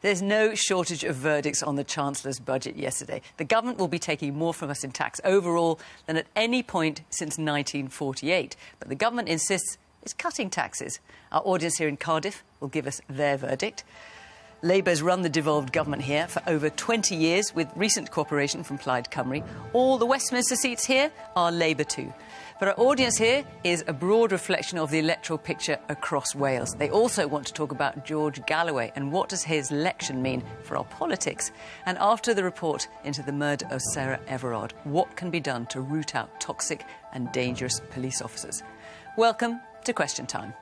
There's no shortage of verdicts on the Chancellor's budget yesterday. The government will be taking more from us in tax overall than at any point since 1948. But the government insists it's cutting taxes. Our audience here in Cardiff will give us their verdict. Labour's run the devolved government here for over 20 years, with recent cooperation from Plaid Cymru. All the Westminster seats here are Labour too. But our audience here is a broad reflection of the electoral picture across Wales. They also want to talk about George Galloway and what does his election mean for our politics. And after the report into the murder of Sarah Everard, what can be done to root out toxic and dangerous police officers? Welcome to Question Time.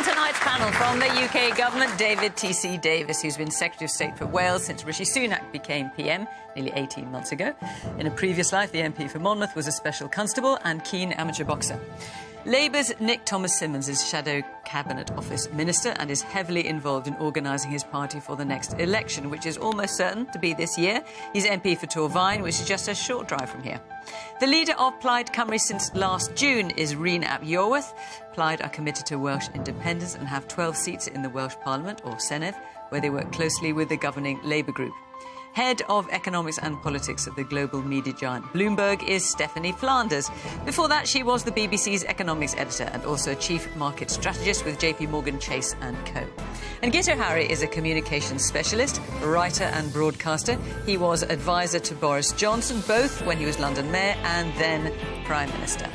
Tonight's panel from the UK government, David T.C. Davis, who's been Secretary of State for Wales since Rishi Sunak became PM nearly 18 months ago. In a previous life, the MP for Monmouth was a special constable and keen amateur boxer. Labour's Nick Thomas-Symonds is Shadow Cabinet Office Minister and is heavily involved in organising his party for the next election, which is almost certain to be this year. He's MP for Torfaen, which is just a short drive from here. The leader of Plaid Cymru since last June is Rhun ap Iorwerth. Plaid are committed to Welsh independence and have 12 seats in the Welsh Parliament, or Senedd, where they work closely with the governing Labour group. Head of Economics and Politics at the global media giant Bloomberg is Stephanie Flanders. Before that, she was the BBC's economics editor and also chief market strategist with JP Morgan Chase & Co. And Gito Harry is a communications specialist, writer and broadcaster. He was advisor to Boris Johnson, both when he was London Mayor and then Prime Minister.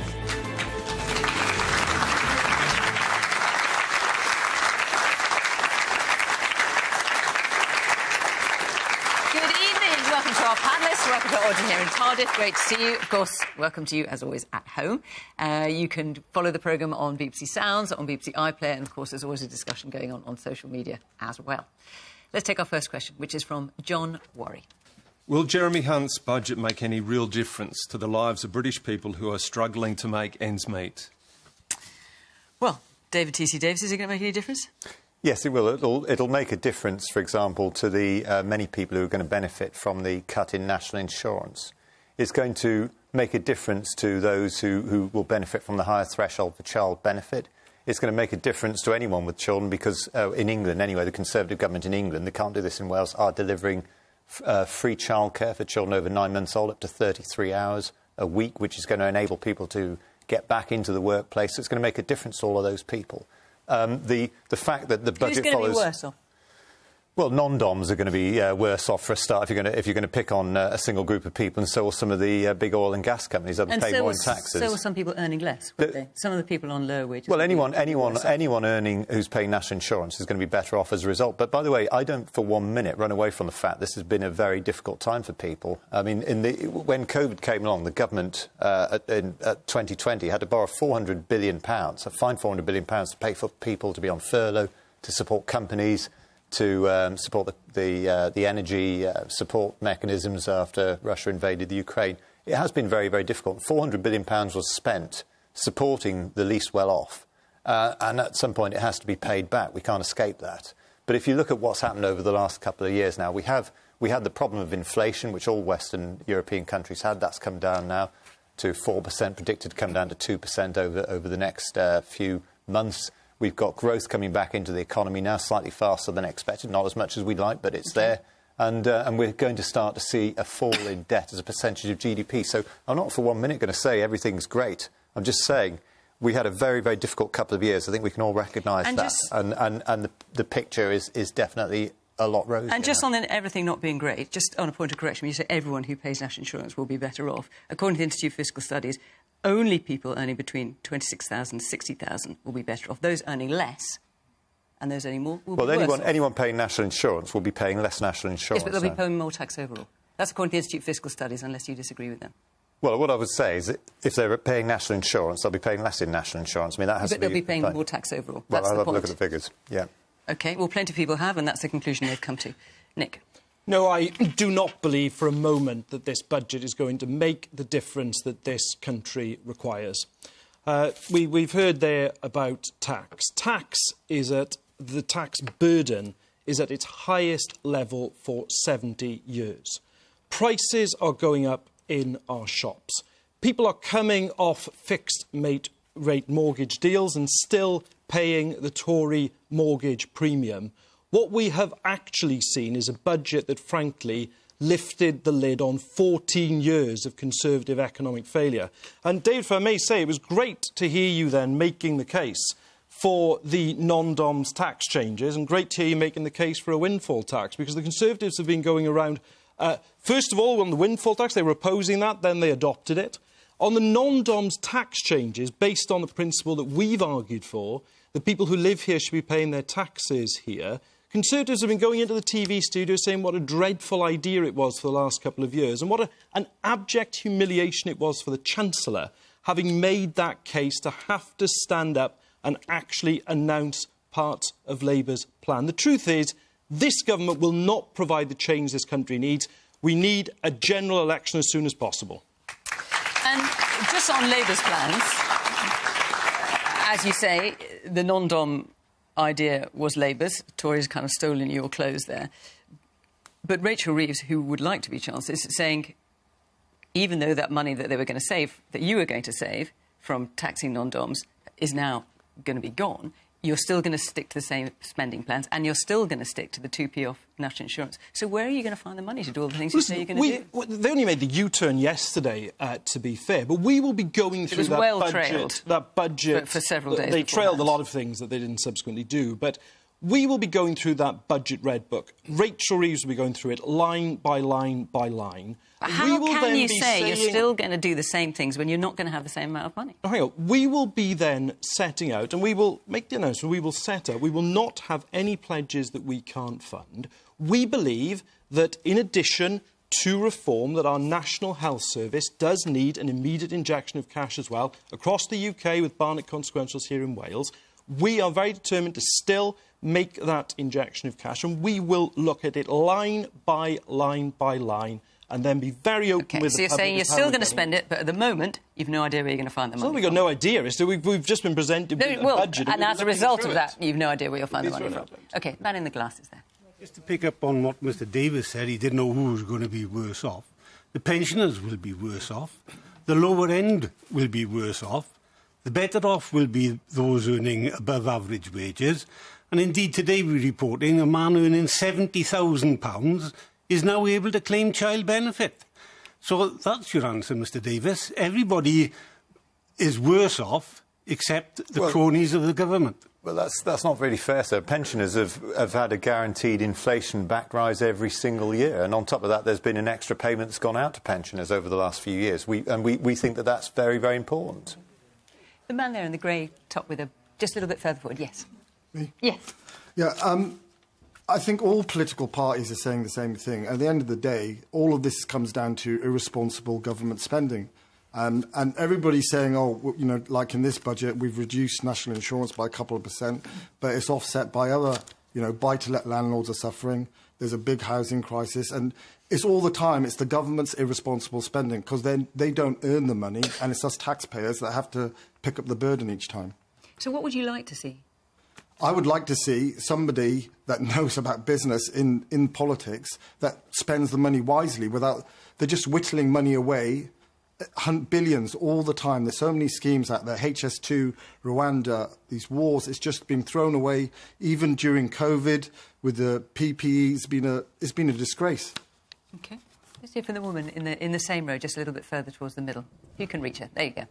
Welcome to our audience here in Cardiff. Great to see you. Of course, welcome to you, as always, at home. You can follow the programme on BBC Sounds, on BBC iPlayer, and, of course, there's always a discussion going on social media as well. Let's take our first question, which is from John Worry. Will Jeremy Hunt's budget make any real difference to the lives of British people who are struggling to make ends meet? Well, David T.C. Davis, is it going to make any difference? Yes, it will. It'll make a difference, for example, to the many people who are going to benefit from the cut in national insurance. It's going to make a difference to those who will benefit from the higher threshold for child benefit. It's going to make a difference to anyone with children because, in England anyway, the Conservative government in England, they can't do this in Wales, are delivering free childcare for children over 9 months old up to 33 hours a week, which is going to enable people to get back into the workplace. So it's going to make a difference to all of those people. The fact that the budget Who's going follows... to be worse off? Well, non-DOMs are going to be worse off for a start if you're going to pick on a single group of people, and so will some of the big oil and gas companies that pay more in taxes. So will some people earning less, would they? Some of the people on lower wages. Well, anyone earning who's paying national insurance is going to be better off as a result. But by the way, I don't for 1 minute run away from the fact this has been a very difficult time for people. I mean, when COVID came along, the government in 2020 had to borrow £400 billion, find £400 billion to pay for people to be on furlough, to support companies, to support the energy support mechanisms after Russia invaded the Ukraine. It has been very, very difficult. £400 billion was spent supporting the least well-off, and at some point it has to be paid back. We can't escape that. But if you look at what's happened over the last couple of years now, we had the problem of inflation, which all Western European countries had. That's come down now to 4%, predicted to come down to 2% over the next few months. We've got growth coming back into the economy now, slightly faster than expected, not as much as we'd like, but it's there. And we're going to start to see a fall in debt as a percentage of GDP. So I'm not for 1 minute going to say everything's great. I'm just saying we had a very, very difficult couple of years. I think we can all recognise that. And the picture is definitely a lot rosier. And just on everything not being great, just on a point of correction, when you say everyone who pays national insurance will be better off, according to the Institute for Fiscal Studies, only people earning between £26,000 and £60,000 will be better off. Those earning less and those earning more will be worse off. Anyone paying national insurance will be paying less national insurance. Yes, but they'll be paying more tax overall. That's according to the Institute for Fiscal Studies, unless you disagree with them. Well, what I would say is that if they're paying national insurance, they'll be paying less in national insurance. I mean, that has to be... But they'll be paying more tax overall. Well, That's I'll the have point. a look at the figures, yeah. OK, well, plenty of people have, and that's the conclusion they've come to. Nick? No, I do not believe for a moment that this budget is going to make the difference that this country requires. We've heard there about tax. The tax burden is at its highest level for 70 years. prices are going up in our shops. People are coming off fixed-rate mortgage deals and still paying the Tory mortgage premium. What we have actually seen is a budget that, frankly, lifted the lid on 14 years of Conservative economic failure. And, Dave, if I may say, it was great to hear you then making the case for the non-DOMS tax changes, and great to hear you making the case for a windfall tax, because the Conservatives have been going around, first of all, on the windfall tax, they were opposing that, then they adopted it. On the non-DOMS tax changes, based on the principle that we've argued for, that people who live here should be paying their taxes here, Conservatives have been going into the TV studio saying what a dreadful idea it was for the last couple of years, and what an abject humiliation it was for the Chancellor, having made that case, to have to stand up and actually announce parts of Labour's plan. The truth is, this government will not provide the change this country needs. We need a general election as soon as possible. And just on Labour's plans, as you say, the non-dom idea was Labour's. Tories kind of stolen your clothes there. But Rachel Reeves, who would like to be Chancellor, is saying, even though that money that they were going to save, that you were going to save from taxing non-doms, is now going to be gone, you're still going to stick to the same spending plans, and you're still going to stick to the 2p off national insurance. So where are you going to find the money to do all the things you say you're going to do? They only made the U-turn yesterday, to be fair, but we will be going through that budget for several days. They trailed a lot of things that they didn't subsequently do, but we will be going through that budget red book. Rachel Reeves will be going through it line by line by line. How can you say you're still going to do the same things when you're not going to have the same amount of money? Hang on. We will be then setting out, and we will make the announcement, we will set out, we will not have any pledges that we can't fund. We believe that, in addition to reform, that our National Health Service does need an immediate injection of cash as well, across the UK with Barnett consequentials here in Wales. We are very determined to still make that injection of cash, and we will look at it line by line by line, and then be very open with the public. So you're saying you're still going to spend it, but at the moment, you've no idea where you're going to find the money. We've got no idea. We've just been presented with a budget. And as a result of that, you've no idea where you'll find the money from. OK, man in the glasses there. Just to pick up on what Mr Davis said, he didn't know who was going to be worse off. The pensioners will be worse off. The lower end will be worse off. The better off will be those earning above average wages. And indeed, today we're reporting a man earning £70,000 is now able to claim child benefit. So that's your answer, Mr Davis. Everybody is worse off except the cronies of the government. Well, that's not really fair, sir. Pensioners have had a guaranteed inflation-backed rise every single year, and on top of that, there's been an extra payment that's gone out to pensioners over the last few years. We think that that's very, very important. The man there in the grey top with just a little bit further forward, yes. Me? Yes. Yeah, I think all political parties are saying the same thing. At the end of the day, all of this comes down to irresponsible government spending. And everybody's saying, oh, you know, like in this budget, we've reduced national insurance by a couple of %, but it's offset by other, you know, buy-to-let landlords are suffering. There's a big housing crisis. And it's all the time, it's the government's irresponsible spending, because then they don't earn the money, and it's us taxpayers that have to pick up the burden each time. So what would you like to see? I would like to see somebody that knows about business in politics that spends the money wisely without... They're just whittling money away, billions all the time. There's so many schemes out there, HS2, Rwanda, these wars. It's just been thrown away. Even during COVID, with the PPE, it's been a disgrace. OK. Let's hear from the woman in the same row, just a little bit further towards the middle. You can reach her. There you go.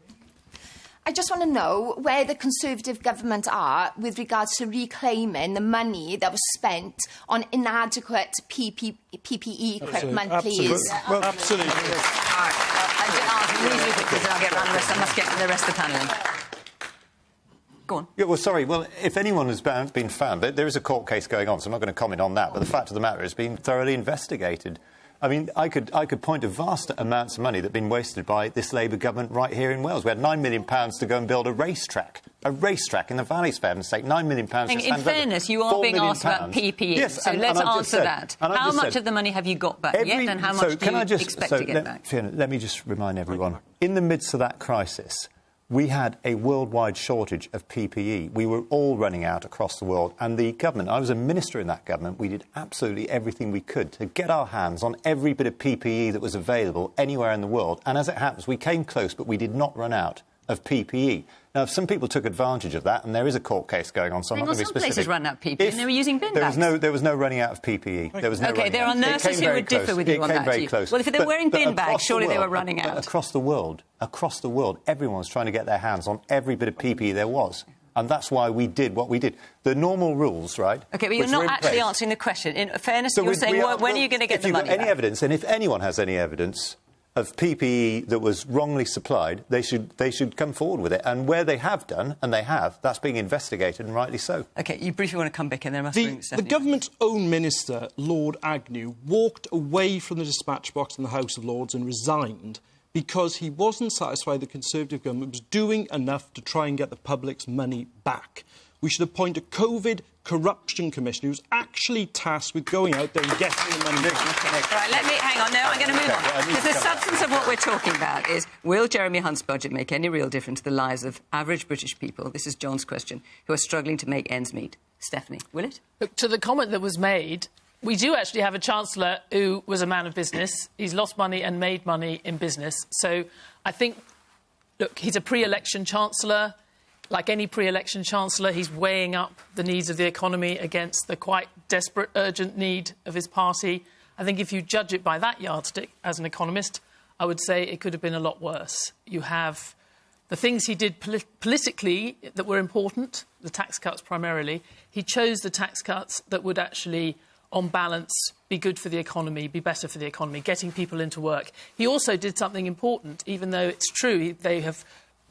I just want to know where the Conservative government are with regards to reclaiming the money that was spent on inadequate PPE equipment, please. Well, absolutely. I'll get round the rest. I must get the rest of the panelling. Go on. Yeah, well, sorry. Well, if anyone has been found, there is a court case going on, so I'm not going to comment on that. But the fact of the matter is, it's been thoroughly investigated. I mean, I could point to vast amounts of money that have been wasted by this Labour government right here in Wales. We had £9 million to go and build a racetrack in the Valleys, for heaven's sake. £9 million. In fairness, you are being asked about PPE, yes, so let's answer that. How much of the money have you got back yet, and how much do you expect to get back? Fiona, let me just remind everyone, in the midst of that crisis, we had a worldwide shortage of PPE. We were all running out across the world. And the government, I was a minister in that government, we did absolutely everything we could to get our hands on every bit of PPE that was available anywhere in the world. And as it happens, we came close, but we did not run out of PPE. Now, some people took advantage of that, and there is a court case going on, so I'm not going to be specific. Some places run out of PPE, and they were using bin bags. There was no running out of PPE. There was no OK, there are nurses who would differ with you on that. It came very close. Well, if they were wearing bin bags, surely they were running out. Across the world, everyone's trying to get their hands on every bit of PPE there was. And that's why we did what we did. The normal rules, right? OK, but you're not actually answering the question. In fairness, you're saying, when are you going to get the money back? If you've got any evidence, and if anyone has any evidence of PPE that was wrongly supplied, they should come forward with it. And where they have done, and they have, that's being investigated, and rightly so. OK, you briefly want to come back in there. The government's own minister, Lord Agnew, walked away from the dispatch box in the House of Lords and resigned because he wasn't satisfied the Conservative government was doing enough to try and get the public's money back. We should appoint a COVID corruption commissioner who's actually tasked with going out there and getting the money back. Right, let me hang on. No, I'm going to move on. Because the substance of what we're talking about is, will Jeremy Hunt's budget make any real difference to the lives of average British people? This is John's question, who are struggling to make ends meet. Stephanie, will it? Look, to the comment that was made, we do actually have a Chancellor who was a man of business. He's lost money and made money in business. So I think, look, he's a pre-election Chancellor. Like any pre-election Chancellor, he's weighing up the needs of the economy against the quite desperate, urgent need of his party. I think if you judge it by that yardstick, as an economist, I would say it could have been a lot worse. You have the things he did politically that were important, the tax cuts primarily. He chose the tax cuts that would actually, on balance, be good for the economy, be better for the economy, getting people into work. He also did something important, even though it's true they have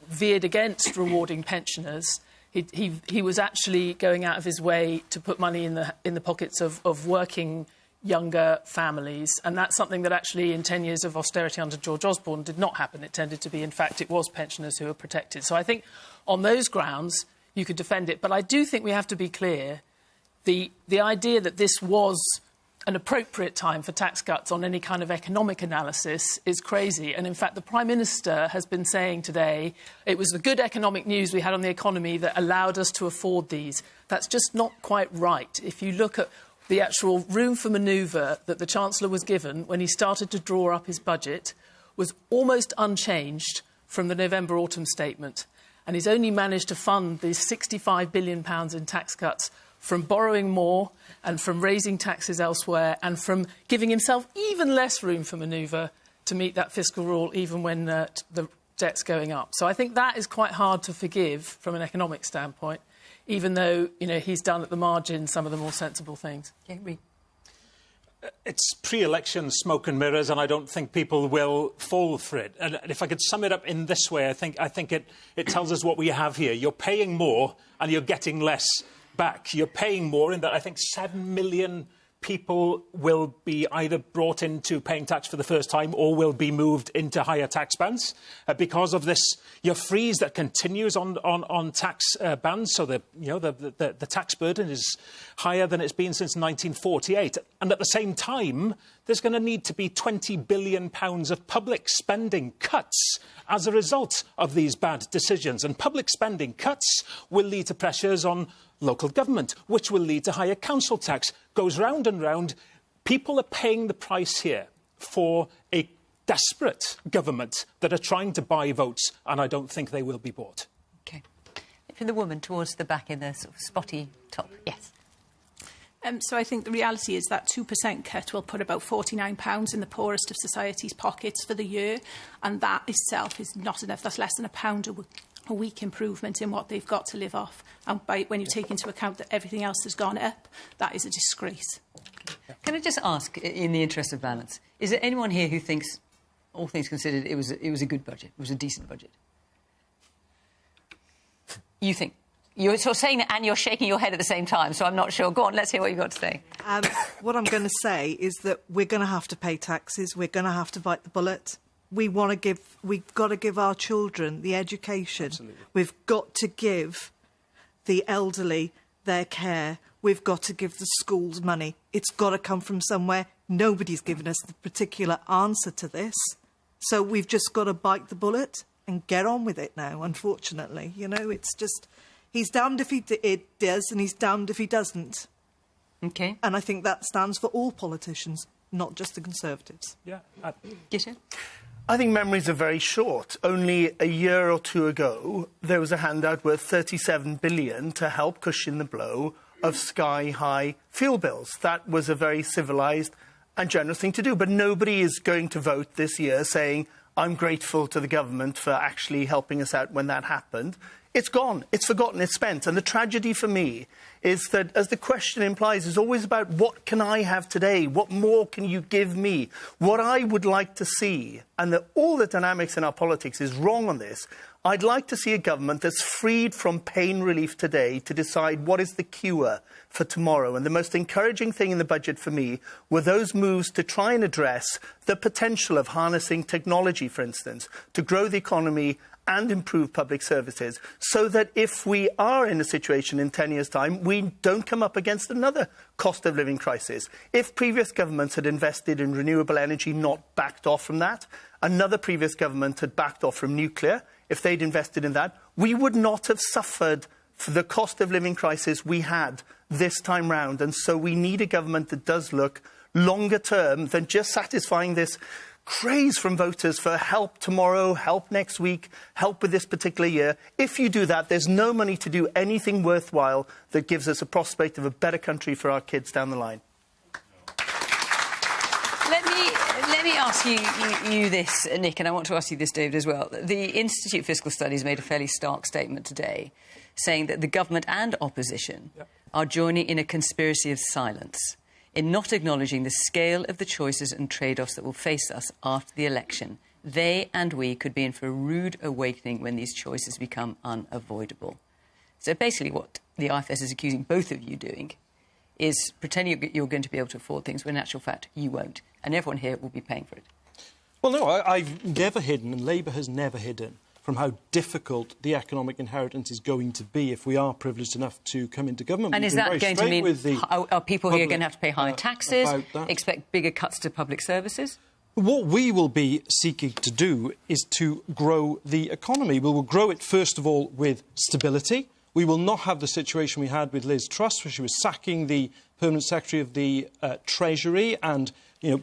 veered against rewarding pensioners. He was actually going out of his way to put money in the pockets of working younger families, and that's something that actually in 10 years of austerity under George Osborne did not happen. It tended to be, in fact, it was pensioners who were protected. So I think on those grounds you could defend it, but I do think we have to be clear. The idea that this was an appropriate time for tax cuts on any kind of economic analysis is crazy. And in fact, the Prime Minister has been saying today it was the good economic news we had on the economy that allowed us to afford these. That's just not quite right. If you look at the actual room for manoeuvre that the Chancellor was given when he started to draw up his budget was almost unchanged from the November autumn statement. And he's only managed to fund these £65 billion in tax cuts from borrowing more and from raising taxes elsewhere and from giving himself even less room for manoeuvre to meet that fiscal rule, even when the debt's going up. So I think that is quite hard to forgive from an economic standpoint, even though, you know, he's done at the margin some of the more sensible things. Okay, it's pre-election smoke and mirrors, and I don't think people will fall for it. And if I could sum it up in this way, I think it tells us what we have here. You're paying more and you're getting less back. You're paying more in that I think 7 million people will be either brought into paying tax for the first time or will be moved into higher tax bands because of this your freeze that continues on tax bands. So the tax burden is higher than it's been since 1948. And at the same time, there's going to need to be £20 billion of public spending cuts as a result of these bad decisions. And public spending cuts will lead to pressures on local government, which will lead to higher council tax. Goes round and round. People are paying the price here for a desperate government that are trying to buy votes, and I don't think they will be bought. OK. From the woman towards the back in the sort of spotty top. Yes. So I think the reality is that 2% cut will put about £49 in the poorest of society's pockets for the year, and that itself is not enough. That's less than £1 a week improvement in what they've got to live off. And when you take into account that everything else has gone up, that is a disgrace. Can I just ask, in the interest of balance, is there anyone here who thinks, all things considered, it was a good budget, it was a decent budget? You think? You're sort of saying that and you're shaking your head at the same time, so I'm not sure. Go on, let's hear what you've got to say. What I'm going to say is that we're going to have to pay taxes. We're going to have to bite the bullet. We've got to give our children the education. Absolutely. We've got to give the elderly their care. We've got to give the schools money. It's got to come from somewhere. Nobody's given us the particular answer to this. So we've just got to bite the bullet and get on with it now, unfortunately. You know, it's just, he's damned if he does and he's damned if he doesn't. OK. And I think that stands for all politicians, not just the Conservatives. Yeah. Get it? I think memories are very short. Only a year or two ago, there was a handout worth £37 billion to help cushion the blow of sky-high fuel bills. That was a very civilised and generous thing to do. But nobody is going to vote this year saying, I'm grateful to the government for actually helping us out when that happened. It's gone. It's forgotten. It's spent. And the tragedy for me is that, as the question implies, is always about what can I have today? What more can you give me? What I would like to see, and that all the dynamics in our politics is wrong on this, I'd like to see a government that's freed from pain relief today to decide what is the cure for tomorrow. And the most encouraging thing in the budget for me were those moves to try and address the potential of harnessing technology, for instance, to grow the economy and improve public services, so that if we are in a situation in 10 years' time, we don't come up against another cost of living crisis. If previous governments had invested in renewable energy, not backed off from that, another previous government had backed off from nuclear, if they'd invested in that, we would not have suffered for the cost of living crisis we had this time round. And so we need a government that does look longer term than just satisfying this craze from voters for help tomorrow, help next week, help with this particular year. If you do that, there's no money to do anything worthwhile that gives us a prospect of a better country for our kids down the line. Let me ask you this, Nick, and I want to ask you this, David, as well. The Institute of Fiscal Studies made a fairly stark statement today, saying that the government and opposition are joining in a conspiracy of silence, in not acknowledging the scale of the choices and trade-offs that will face us after the election. They and we could be in for a rude awakening when these choices become unavoidable. So basically what the IFS is accusing both of you doing is pretending you're going to be able to afford things when in actual fact you won't. And everyone here will be paying for it. Well, no, I've never hidden, and Labour has never hidden, from how difficult the economic inheritance is going to be if we are privileged enough to come into government. And is that going to mean, are people here going to have to pay higher taxes, expect bigger cuts to public services? What we will be seeking to do is to grow the economy. We will grow it, first of all, with stability. We will not have the situation we had with Liz Truss, where she was sacking the Permanent Secretary of the Treasury and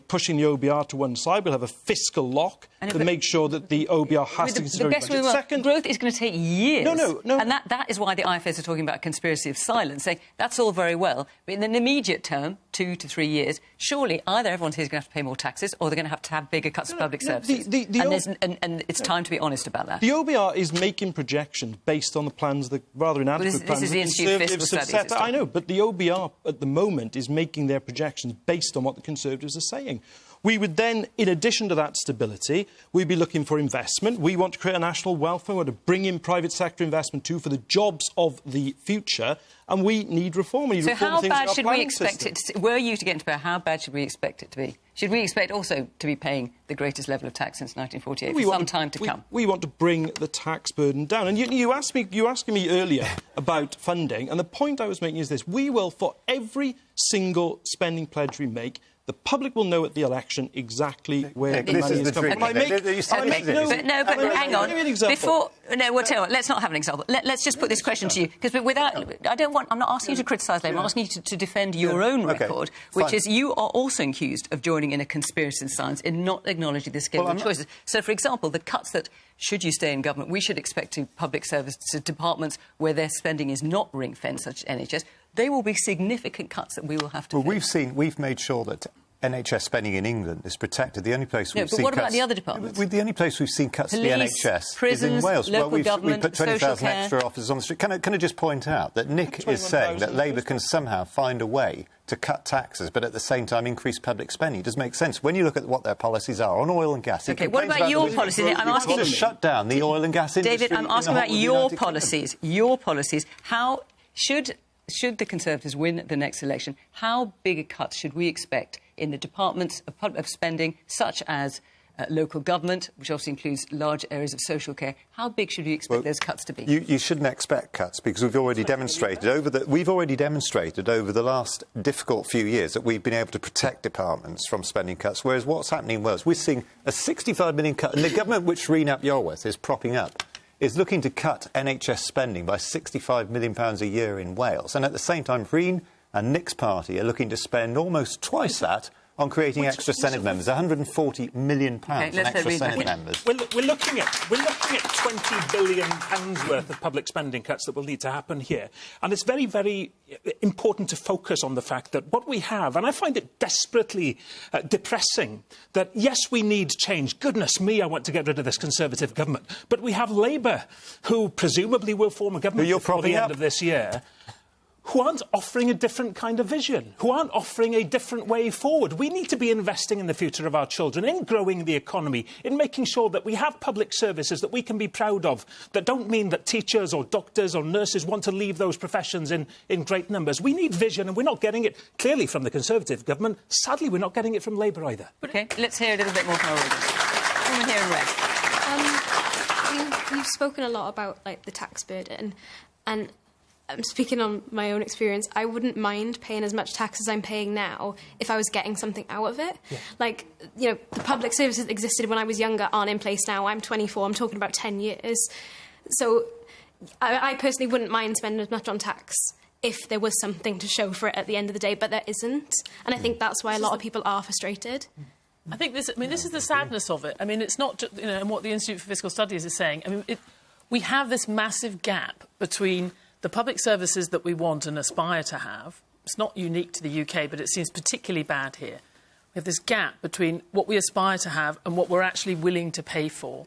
pushing the OBR to one side. We'll have a fiscal lock to make sure that the OBR has to consider the budget. Second, growth is going to take years. No. And that is why the IFS are talking about a conspiracy of silence, saying that's all very well, but in an immediate term, 2 to 3 years, surely either everyone here is going to have to pay more taxes or they're going to have bigger cuts to public services. And it's time to be honest about that. The OBR is making projections based on the plans, the rather inadequate plans. This is the Institute of Fiscal Studies. I know, but the OBR at the moment is making their projections based on what the Conservatives are saying. We would then, in addition to that stability, we'd be looking for investment. We want to create a national wealth fund. We want to bring in private sector investment too for the jobs of the future. And we need reform. So how bad should we expect it to... Were you to get into power, how bad should we expect it to be? Should we expect also to be paying the greatest level of tax since 1948 for some time to come? We want to bring the tax burden down. And you were asking me earlier about funding, and the point I was making is this. We will, for every single spending pledge we make, the public will know at the election exactly where the money is coming from. But hang on. Let's not have an example. Let's just put this question to you, because I'm not asking you to criticise Labour. I'm asking you to defend your own record, which is you are also accused of joining in a conspiracy of silence in not acknowledging the scale of the choices. So, for example, the cuts that, should you stay in government, we should expect to public service departments where their spending is not ring-fenced, such as NHS, they will be significant cuts that we will have to we've made sure that NHS spending in England is protected. The only place we've seen but what about the other departments? The only place we've seen cuts to the NHS prisons, is in Wales. Local government, we've put 20,000 extra officers on the street. Can I just point out that Nick is saying that Labour can somehow find a way to cut taxes, but at the same time increase public spending? It does make sense when you look at what their policies are on oil and gas. OK, what about your policies? I'm asking you to shut down the oil and gas industry. David, I'm asking about your policies. Your policies. How should the Conservatives win the next election, how big a cut should we expect in the departments of spending, such as local government, which obviously includes large areas of social care. How big should we expect those cuts to be? You shouldn't expect cuts, because we've already demonstrated over the last difficult few years that we've been able to protect departments from spending cuts, whereas what's happening in Wales, we're seeing a 65 million cut, and the government which Rhun ap Iorwerth is propping up is looking to cut NHS spending by £65 million a year in Wales, and at the same time Rhun and Nick's party are looking to spend almost twice that on creating extra Senate members, £140 million on extra Senate members. We're looking at £20 billion worth of public spending cuts that will need to happen here. And it's very, very important to focus on the fact that what we have, and I find it desperately depressing, that yes, we need change. Goodness me, I want to get rid of this Conservative government. But we have Labour, who presumably will form a government before the end of this year, who aren't offering a different kind of vision, who aren't offering a different way forward. We need to be investing in the future of our children, in growing the economy, in making sure that we have public services that we can be proud of, that don't mean that teachers or doctors or nurses want to leave those professions in great numbers. We need vision, and we're not getting it clearly from the Conservative government. Sadly, we're not getting it from Labour either. OK, let's hear a little bit more from our audience. Woman here in red. You've spoken a lot about, like, the tax burden, and I'm speaking on my own experience. I wouldn't mind paying as much tax as I'm paying now if I was getting something out of it. Yeah. Like, you know, the public services that existed when I was younger aren't in place now. I'm 24. I'm talking about 10 years. So I personally wouldn't mind spending as much on tax if there was something to show for it at the end of the day, but there isn't. And I think that's why a lot of people are frustrated. I think this is the sadness of it. I mean, it's not just, and what the Institute for Fiscal Studies is saying. I mean, we have this massive gap between the public services that we want and aspire to have. It's not unique to the UK, but it seems particularly bad here. We have this gap between what we aspire to have and what we're actually willing to pay for.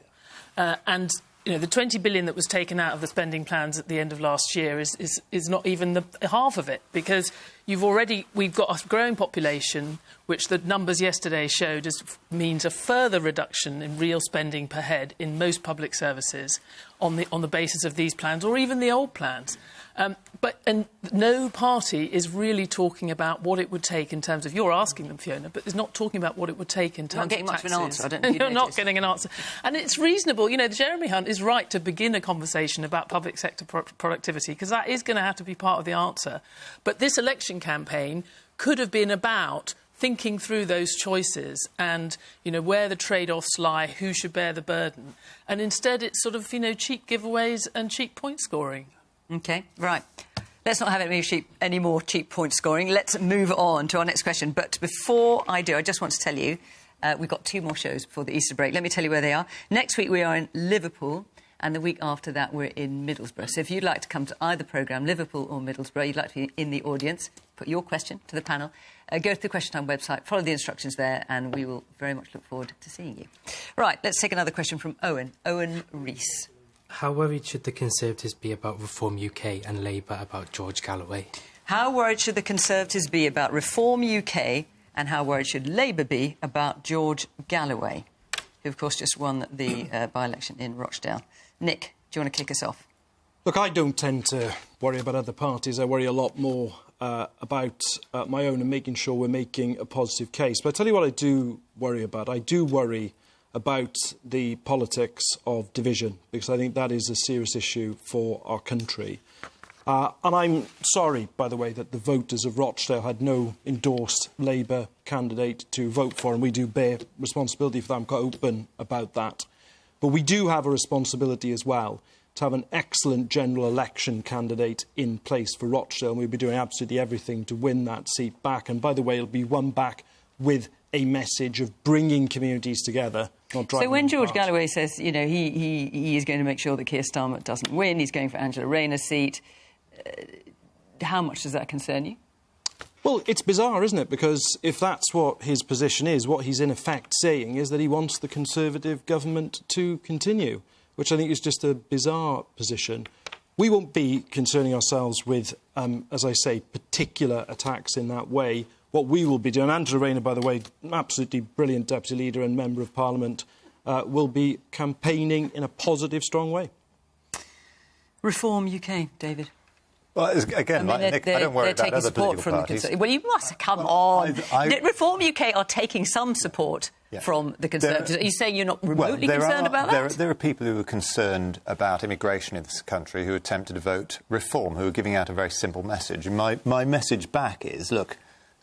And, you know, the 20 billion that was taken out of the spending plans at the end of last year is not even the half of it, because we've got a growing population, which the numbers yesterday showed means a further reduction in real spending per head in most public services on the basis of these plans, or even the old plans. And no party is really talking about what it would take in terms of... You're asking them, Fiona, but it's not talking about what it would take in terms of taxes. Not getting much of an answer, I don't know if You're not getting an answer. And it's reasonable. You know, Jeremy Hunt is right to begin a conversation about public sector productivity, because that is going to have to be part of the answer. But this election campaign could have been about thinking through those choices and, you know, where the trade-offs lie, who should bear the burden. And instead it's sort of, you know, cheap giveaways and cheap point scoring. OK, right. Let's not have any more cheap point scoring. Let's move on to our next question. But before I do, I just want to tell you, we've got 2 more shows before the Easter break. Let me tell you where they are. Next week we are in Liverpool, and the week after that we're in Middlesbrough. So if you'd like to come to either programme, Liverpool or Middlesbrough, you'd like to be in the audience, put your question to the panel, go to the Question Time website, follow the instructions there, and we will very much look forward to seeing you. Right, let's take another question from Owen Rees. How worried should the Conservatives be about Reform UK and Labour about George Galloway? How worried should the Conservatives be about Reform UK, and how worried should Labour be about George Galloway, who, of course, just won the by-election in Rochdale? Nick, do you want to kick us off? Look, I don't tend to worry about other parties. I worry a lot more about my own and making sure we're making a positive case. But I'll tell you what I do worry about. I do worry about the politics of division, because I think that is a serious issue for our country. And I'm sorry, by the way, that the voters of Rochdale had no endorsed Labour candidate to vote for, and we do bear responsibility for that. I'm quite open about that. But we do have a responsibility as well to have an excellent general election candidate in place for Rochdale, and we'll be doing absolutely everything to win that seat back. And by the way, it'll be won back with a message of bringing communities together, not driving them apart. So when George Galloway says, you know, he is going to make sure that Keir Starmer doesn't win, he's going for Angela Rayner's seat, how much does that concern you? Well, it's bizarre, isn't it? Because if that's what his position is, what he's in effect saying is that he wants the Conservative government to continue, which I think is just a bizarre position. We won't be concerning ourselves with, as I say, particular attacks in that way. What we will be doing, Angela Rayner, by the way, absolutely brilliant Deputy Leader and Member of Parliament, will be campaigning in a positive, strong way. Reform UK, David. Well, again, like Nick, I don't worry about other political parties. Well, you must, come on. Reform UK are taking some support from the Conservatives. Are you saying you're not remotely concerned about that? There are people who are concerned about immigration in this country who are tempted to vote reform, who are giving out a very simple message. And my message back is, look,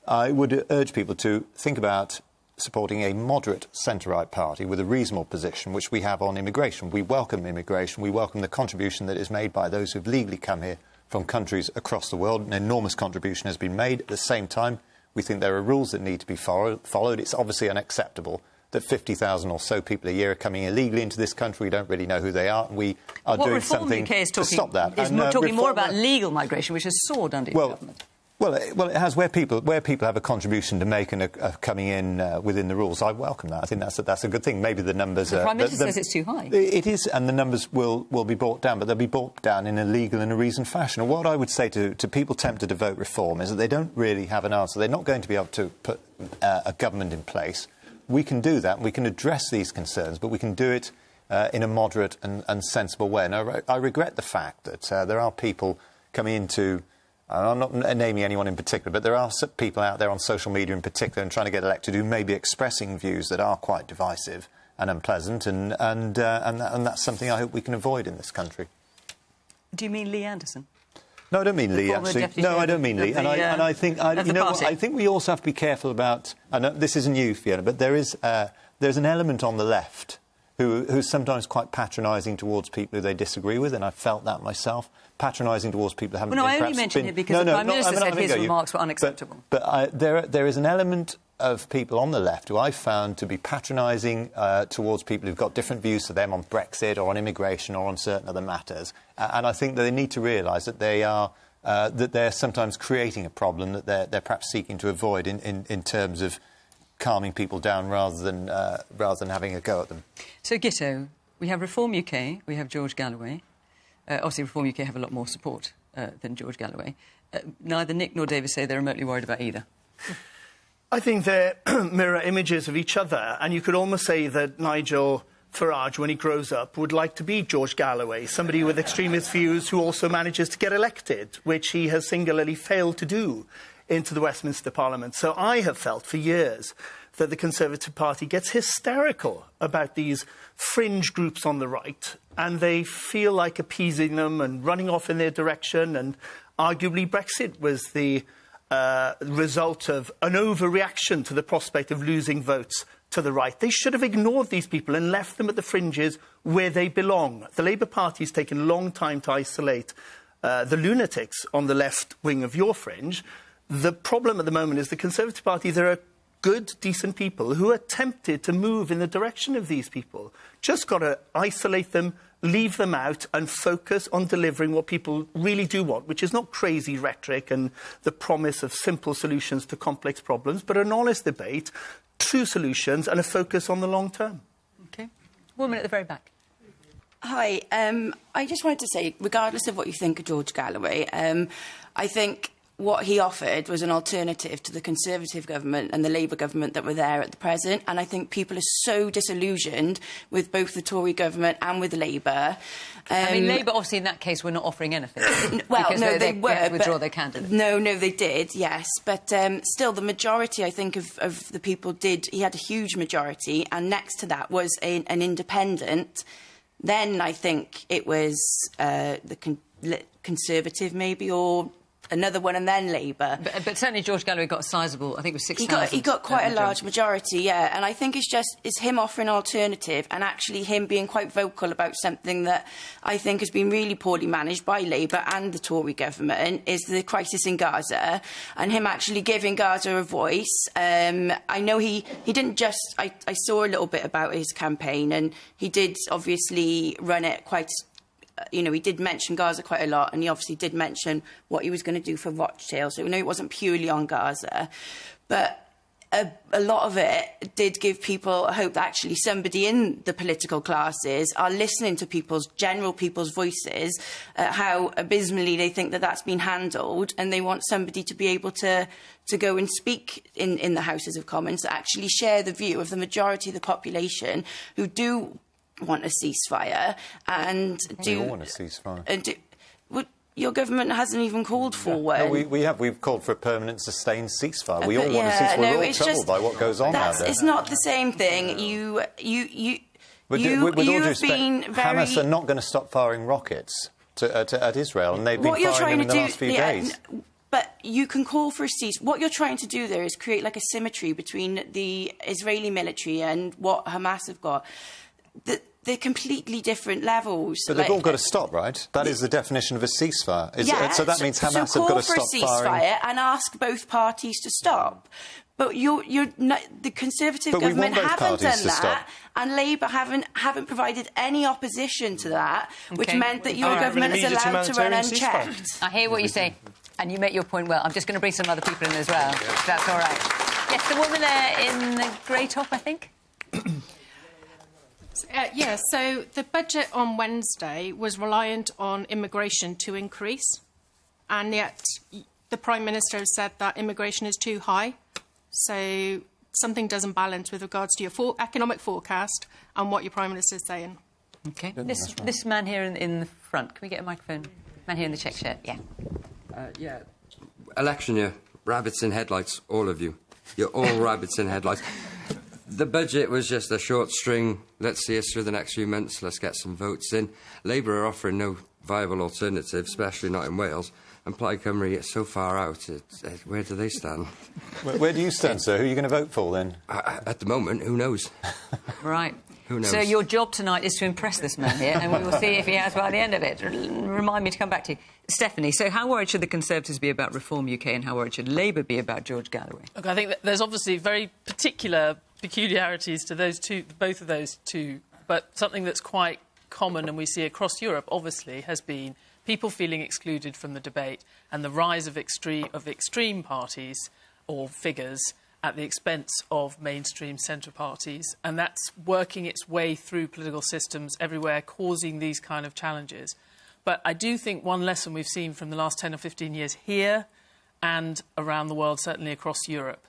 I would urge people to think about supporting a moderate centre-right party with a reasonable position, which we have on immigration. We welcome immigration. We welcome the contribution that is made by those who've legally come here from countries across the world. An enormous contribution has been made. At the same time, we think there are rules that need to be followed. It's obviously unacceptable that 50,000 or so people a year are coming illegally into this country. We don't really know who they are. And we are doing something to stop that. Is talking more about legal migration, which has soared under your government. Well, it has where people have a contribution to make and are coming in within the rules. I welcome that. I think that's a good thing. Maybe the numbers. The Prime Minister says it's too high. It is, and the numbers will be brought down, but they'll be brought down in a legal and a reasoned fashion. And what I would say to people tempted to vote reform is that they don't really have an answer. They're not going to be able to put a government in place. We can do that. We can address these concerns, but we can do it in a moderate and sensible way. And I regret the fact that there are people coming into. I'm not naming anyone in particular, but there are people out there on social media in particular and trying to get elected who may be expressing views that are quite divisive and unpleasant, and that's something I hope we can avoid in this country. Do you mean Lee Anderson? No, I don't mean Lee, actually. No, I don't mean Lee. And I think, you know what, I think we also have to be careful about, and this isn't you, Fiona, but there's an element on the left who's sometimes quite patronising towards people who they disagree with, and I've felt that myself. Patronising towards people who haven't been... Well, no, I only mentioned it because the Prime Minister said his remarks were unacceptable. But there is an element of people on the left who I've found to be patronising towards people who've got different views to them on Brexit or on immigration or on certain other matters. And I think that they need to realise that they're sometimes creating a problem that they're perhaps seeking to avoid in terms of calming people down rather than having a go at them. So, Gitto, we have Reform UK, we have George Galloway. Obviously, Reform UK have a lot more support than George Galloway. Neither Nick nor David say they're remotely worried about either. I think they're mirror images of each other, and you could almost say that Nigel Farage, when he grows up, would like to be George Galloway, somebody with extremist views who also manages to get elected, which he has singularly failed to do into the Westminster Parliament. So I have felt for years that the Conservative Party gets hysterical about these fringe groups on the right, and they feel like appeasing them and running off in their direction, and arguably Brexit was the result of an overreaction to the prospect of losing votes to the right. They should have ignored these people and left them at the fringes where they belong. The Labour Party has taken a long time to isolate the lunatics on the left wing of your fringe. The problem at the moment is the Conservative Party, there are good, decent people who are tempted to move in the direction of these people. Just got to isolate them, leave them out, and focus on delivering what people really do want, which is not crazy rhetoric and the promise of simple solutions to complex problems, but an honest debate, true solutions, and a focus on the long term. OK. Woman at the very back. Hi. I just wanted to say, regardless of what you think of George Galloway, I think what he offered was an alternative to the Conservative government and the Labour government that were there at the present. And I think people are so disillusioned with both the Tory government and with Labour. I mean, Labour, obviously, in that case, were not offering anything. Well, no, they were. Had to withdraw their candidate. No, they did, yes. But still, the majority, I think, of the people did. He had a huge majority. And next to that was an independent. Then I think it was the Conservative, maybe, or another one, and then Labour. But certainly George Galloway got a sizable, I think it was 6,000. He got quite a large majority, yeah. And I think it's him offering an alternative and actually him being quite vocal about something that I think has been really poorly managed by Labour and the Tory government, is the crisis in Gaza, and him actually giving Gaza a voice. I know he didn't just... I saw a little bit about his campaign, and he did obviously run it quite... You know, he did mention Gaza quite a lot, and he obviously did mention what he was going to do for Rochdale. So, it wasn't purely on Gaza. But a lot of it did give people hope that actually somebody in the political classes are listening to general people's voices, how abysmally they think that that's been handled, and they want somebody to be able to go and speak in the Houses of Commons, to actually share the view of the majority of the population who do want a ceasefire and We all want a ceasefire. your government hasn't even called for one. No, we've called for a permanent, sustained ceasefire. We all want a yeah, ceasefire. no, We're all troubled by what goes on out there. It's not the same thing. With all due respect, very... Hamas are not going to stop firing rockets at Israel, and they've been firing them in the last few days. But you can call for a cease. What you're trying to do there is create like a symmetry between the Israeli military and what Hamas have got. They're completely different levels. But they've all got to stop, right? That is the definition of a ceasefire. So that means Hamas have got to stop firing. So call for a ceasefire and ask both parties to stop. But the Conservative government haven't done that, and Labour haven't provided any opposition to that, which meant that your government is allowed to run unchecked. I hear what you say, and you make your point well. I'm just going to bring some other people in as well, if that's all right. Yes, the woman there in the grey top, I think. So the budget on Wednesday was reliant on immigration to increase, and yet the Prime Minister has said that immigration is too high. So something doesn't balance with regards to your economic forecast and what your Prime Minister is saying. OK. This man here in the front. Can we get a microphone? Man here in the check shirt, yeah. Election year, rabbits in headlights, all of you. You're all rabbits in headlights. The budget was just a short string. Let's see us through the next few months. Let's get some votes in. Labour are offering no viable alternative, especially not in Wales. And Plaid Cymru is so far out. Where do they stand? Where do you stand, sir? Who are you going to vote for, then? At the moment, who knows? Right. Who knows? So your job tonight is to impress this man here, and we will see if he has by the end of it. Remind me to come back to you. Stephanie, so how worried should the Conservatives be about Reform UK, and how worried should Labour be about George Galloway? Look, I think that there's obviously very particular peculiarities to both of those two, but something that's quite common and we see across Europe, obviously, has been people feeling excluded from the debate and the rise of extreme parties or figures at the expense of mainstream centre parties. And that's working its way through political systems everywhere, causing these kind of challenges. But I do think one lesson we've seen from the last 10 or 15 years here and around the world, certainly across Europe,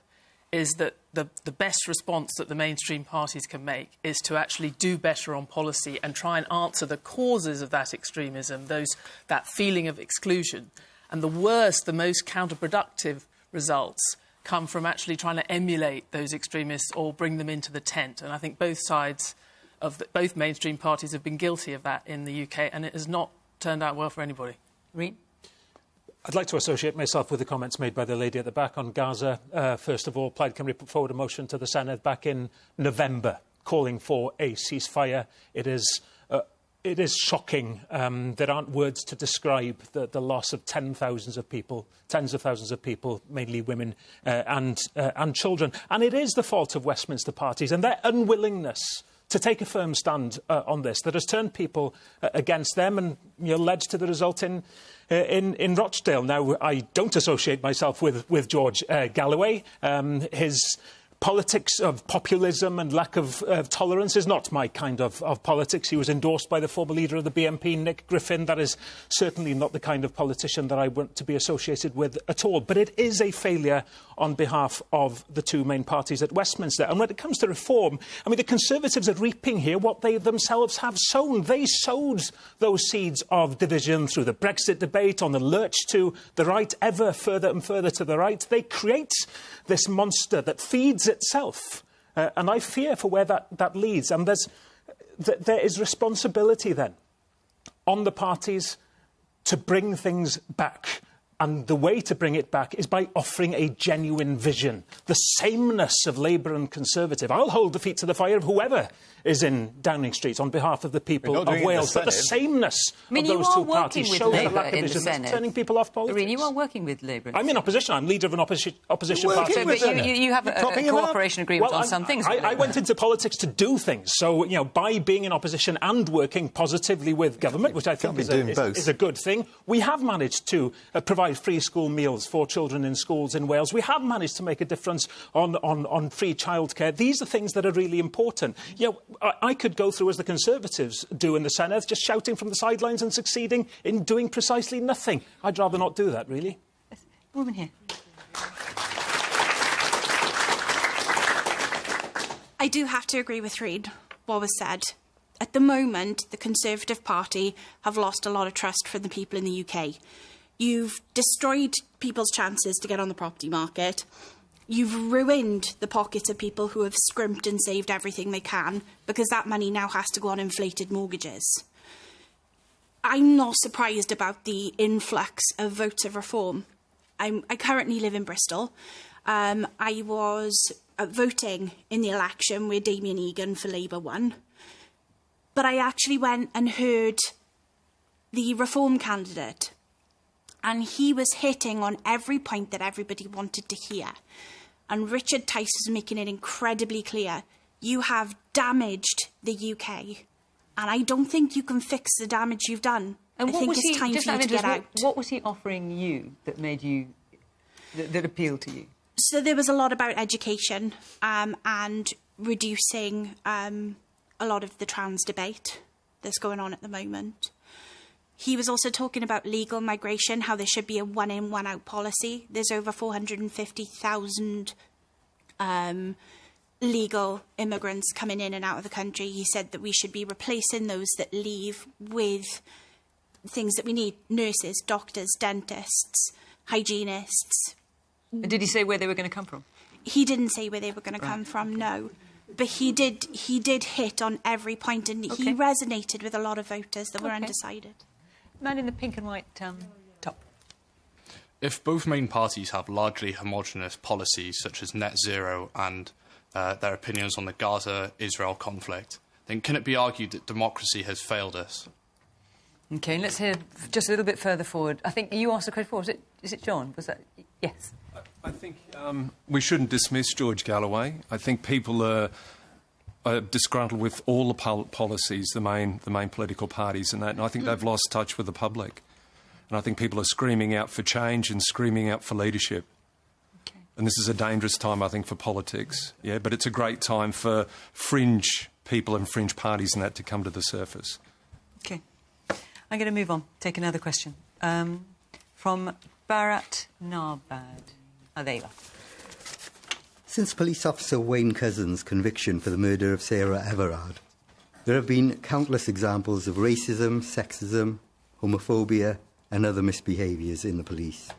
is that the best response that the mainstream parties can make is to actually do better on policy and try and answer the causes of that extremism, that feeling of exclusion. And the worst, the most counterproductive results come from actually trying to emulate those extremists or bring them into the tent. And I think both sides of both mainstream parties have been guilty of that in the UK, and it has not turned out well for anybody. Reid? I'd like to associate myself with the comments made by the lady at the back on Gaza. First of all, Plaid Cymru put forward a motion to the Senedd back in November calling for a ceasefire. It is shocking. There aren't words to describe the loss of tens of thousands of people, mainly women and children. And it is the fault of Westminster parties and their unwillingness to take a firm stand on this that has turned people against them and led to the result in Rochdale. Now, I don't associate myself with George Galloway. His politics of populism and lack of tolerance is not my kind of politics. He was endorsed by the former leader of the BNP, Nick Griffin. That is certainly not the kind of politician that I want to be associated with at all. But it is a failure on behalf of the two main parties at Westminster. And when it comes to reform, I mean, the Conservatives are reaping here what they themselves have sown. They sowed those seeds of division through the Brexit debate, on the lurch to the right, ever further and further to the right. They create this monster that feeds itself. And I fear for where that leads. And there is responsibility then on the parties to bring things back. And the way to bring it back is by offering a genuine vision. The sameness of Labour and Conservative. I'll hold the feet to the fire of whoever is in Downing Street on behalf of the people of Wales. But the sameness of those two parties shows the lack of vision. It's turning people off politics. Irene, you are working with Labour. I'm in opposition. I'm leader of an opposition party. But you have a cooperation agreement on some things. I went into politics to do things. So, by being in opposition and working positively with government, which I think is a good thing, we have managed to provide free school meals for children in schools in Wales. We have managed to make a difference on free childcare. These are things that are really important. I could go through, as the Conservatives do in the Senedd, just shouting from the sidelines and succeeding in doing precisely nothing. I'd rather not do that, really. Woman here. I do have to agree with Reid, what was said. at the moment, the Conservative Party have lost a lot of trust from the people in the UK. You've destroyed people's chances to get on the property market. You've ruined the pockets of people who have scrimped and saved everything they can, because that money now has to go on inflated mortgages. I'm not surprised about the influx of votes of reform. I currently live in Bristol. I was voting in the election where Damien Egan for Labour won. But I actually went and heard the reform candidate, and he was hitting on every point that everybody wanted to hear. And Richard Tice was making it incredibly clear, you have damaged the UK, and I don't think you can fix the damage you've done. And I think it's time for you to get out. What was he offering you that made you, that appealed to you? So there was a lot about education and reducing a lot of the trans debate that's going on at the moment. He was also talking about legal migration, how there should be a one-in, one-out policy. There's over 450,000 legal immigrants coming in and out of the country. He said that we should be replacing those that leave with things that we need: nurses, doctors, dentists, hygienists. And did he say where they were going to come from? He didn't say where they were going to come from, no. But he did hit on every point, and he resonated with a lot of voters that were undecided. Man in the pink and white top. If both main parties have largely homogenous policies such as net zero and their opinions on the Gaza-Israel conflict, then can it be argued that democracy has failed us? OK, let's hear just a little bit further forward. I think you asked the question before. Is it John? Was that... Yes. I think we shouldn't dismiss George Galloway. I think people are disgruntled with all the policies, the main political parties and that, and I think they've lost touch with the public. And I think people are screaming out for change and screaming out for leadership. Okay. And this is a dangerous time, I think, for politics. Yeah, but it's a great time for fringe people and fringe parties and that to come to the surface. OK. I'm going to move on. Take another question. From Bharat Narbad. Oh, there you are. Since police officer Wayne Couzens' conviction for the murder of Sarah Everard, there have been countless examples of racism, sexism, homophobia and other misbehaviours in the police.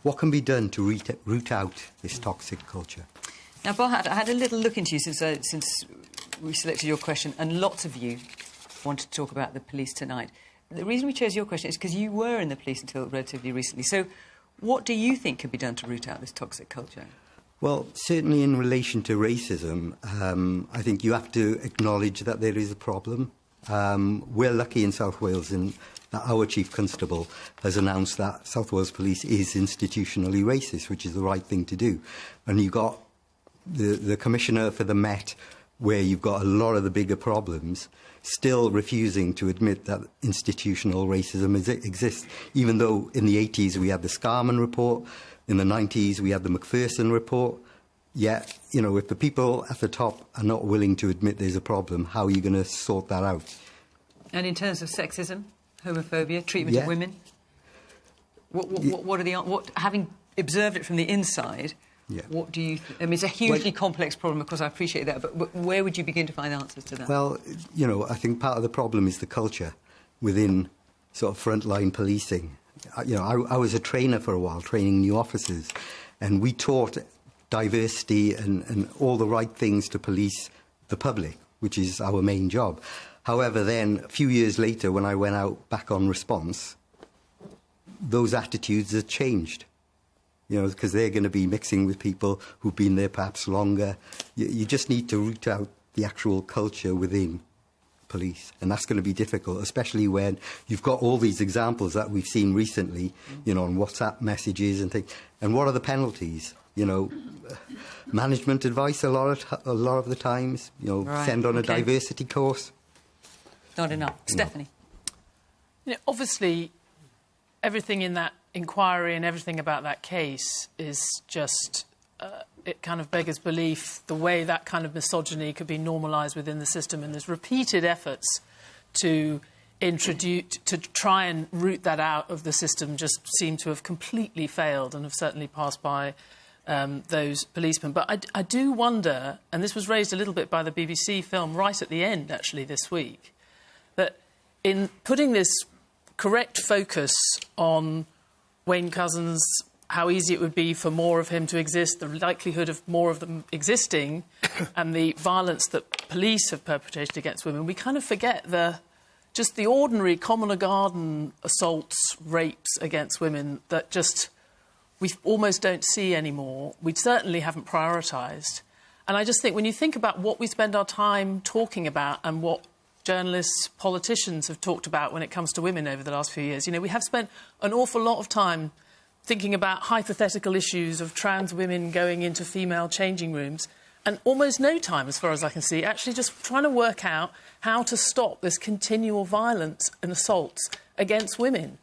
What can be done to root out this toxic culture? Now, Bharat, I had a little look into you since we selected your question, and lots of you wanted to talk about the police tonight. The reason we chose your question is because you were in the police until relatively recently. So what do you think can be done to root out this toxic culture? Well, certainly in relation to racism, I think you have to acknowledge that there is a problem. We're lucky in South Wales in that our Chief Constable has announced that South Wales Police is institutionally racist, which is the right thing to do. And you've got the Commissioner for the Met, where you've got a lot of the bigger problems, still refusing to admit that institutional racism exists, even though in the 80s we had the Scarman report, in the 90s we had the Macpherson report. Yet, you know, if the people at the top are not willing to admit there's a problem, how are you going to sort that out? And in terms of sexism, homophobia, treatment of women, what are the... having observed it from the inside... What do you... I mean, it's a hugely complex problem, of course, I appreciate that, but where would you begin to find answers to that? Well, you know, I think part of the problem is the culture within sort of frontline policing. You know, I was a trainer for a while, training new officers, and we taught diversity and all the right things to police the public, which is our main job. However, then, a few years later, when I went out back on response, those attitudes have changed. You know, because they're going to be mixing with people who've been there perhaps longer. You just need to root out the actual culture within police, and that's going to be difficult, especially when you've got all these examples that we've seen recently, you know, on WhatsApp messages and things. And what are the penalties? You know, management advice a lot of the times. You know, send on a diversity course. Not enough. No. Stephanie. You know, obviously, everything in that inquiry and everything about that case is just... it kind of beggars belief the way that kind of misogyny could be normalised within the system, and there's repeated efforts to try and root that out of the system just seem to have completely failed and have certainly passed by those policemen. But I do wonder, and this was raised a little bit by the BBC film right at the end, actually, this week, that in putting this correct focus on Wayne Couzens, how easy it would be for more of him to exist, the likelihood of more of them existing, and the violence that police have perpetrated against women, we kind of forget just the ordinary common garden assaults, rapes against women that just we almost don't see anymore. We certainly haven't prioritised. And I just think when you think about what we spend our time talking about and what journalists, politicians have talked about when it comes to women over the last few years, we have spent an awful lot of time thinking about hypothetical issues of trans women going into female changing rooms, and almost no time, as far as I can see, actually just trying to work out how to stop this continual violence and assaults against women.